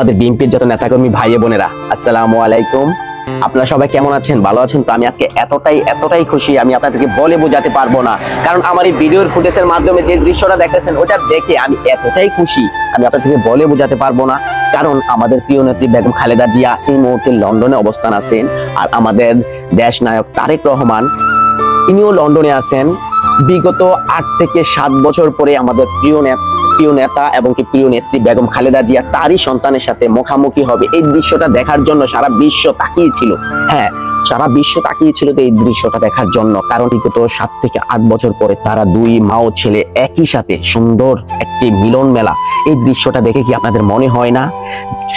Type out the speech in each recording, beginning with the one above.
আমাদের বিএনপির যত নেতাকর্মী ভাই বোনেরা, আসসালামু আলাইকুম। আপনারা সবাই কেমন আছেন? ভালো আছেন তো? আমি আজকে এতটাই খুশি, আমি আপনাদেরকে বলে বোঝাতে পারবো না। কারণ আমার এই ভিডিওর ফুটেজের মাধ্যমে যে দৃশ্যটা দেখতেছেন, ওটা দেখে আমি এতটাই খুশি, আমি আপনাদেরকে বলে বোঝাতে পারবো না। কারণ আমাদের প্রিয় নেত্রী বেগম খালেদা জিয়া এই মুহূর্তে লন্ডনে অবস্থান আছেন, আর আমাদের দেশ নায়ক তারেক রহমান ইনিও লন্ডনে আছেন। বিগত 8 থেকে 7 বছর পরে আমাদের প্রিয় নেতা এবং কি প্রিয় নেত্রী বেগম খালেদা জিয়া তারই সন্তানের সাথে মুখামুখি হবে। এই দৃশ্যটা দেখার জন্য সারা বিশ্ব তাকিয়েছিল। হ্যাঁ, সারা বিশ্ব তাকিয়েছিল এই দৃশ্যটা দেখার জন্য। কারণ বিগত 7 থেকে 8 বছর পরে তারা দুই মা ও ছেলে একই সাথে সুন্দর একটি মিলন মেলা। এই দৃশ্যটা দেখে কি আপনাদের মনে হয় না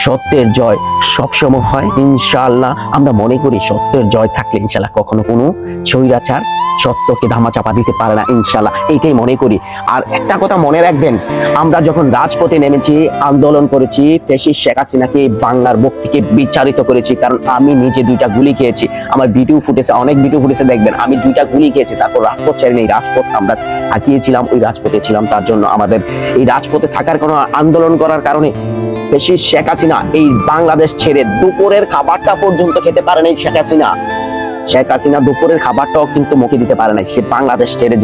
সত্যের জয় সবসময় হয়? ইনশাআল্লাহ আমরা মনে করি সত্যের জয় থাকলে ইনশাআল্লাহ কখনো কোনো স্বৈরাচার সত্যকে ধামাচাপা দিতে পারে না, ইনশাআল্লাহ এইটাই মনে করি। আর একটা কথা মনে রাখবেন, আমরা যখন রাজপথে নেমেছি, আন্দোলন করেছি, ফ্যাসিস্ট শেখ হাসিনাকে বাংলার বুক থেকে বিচারিত করেছি। কারণ আমি নিজে 2টা গুলি খেয়েছি, আমার ভিডিও ফুটেছে, অনেক ভিডিও ফুটেছে দেখবেন, আমি 2টা গুলি খেয়েছি। তারপর রাজপথ ছেড়ে নেই, রাজপথ আমরা থাকিয়েছিলাম, ওই রাজপথে ছিলাম। তার জন্য আমাদের এই রাজপথে থাকার কোনো আন্দোলন করার কারণে ফ্যাসিস্ট শেখ হাসিনা এই বাংলাদেশ ছেড়ে দুপুরের খাবারটা পর্যন্ত খেতে পারে নাই। শেখ হাসিনা দুপুরের খাবারটাও কিন্তু মুখে দিতে পারে নাই, সে বাংলাদেশ ছেড়ে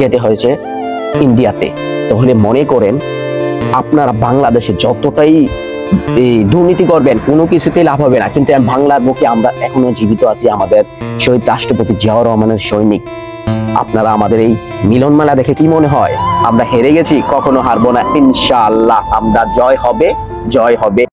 যেতে হয়েছে ইন্ডিয়াতে। তাহলে মনে করেন আপনারা বাংলাদেশে যতটাই দুর্নীতি করবেন কোনো কিছুতেই লাভ হবে না। কিন্তু বাংলার বুকে আমরা এখনো জীবিত আছি, আমাদের শহীদ রাষ্ট্রপতি জিয়াউর রহমানের সৈনিক। আপনারা আমাদের এই মিলন মেলা দেখে কি মনে হয় আমরা হেরে গেছি? কখনো হারবো না, ইনশাআল্লাহ আমরা জয় হবে।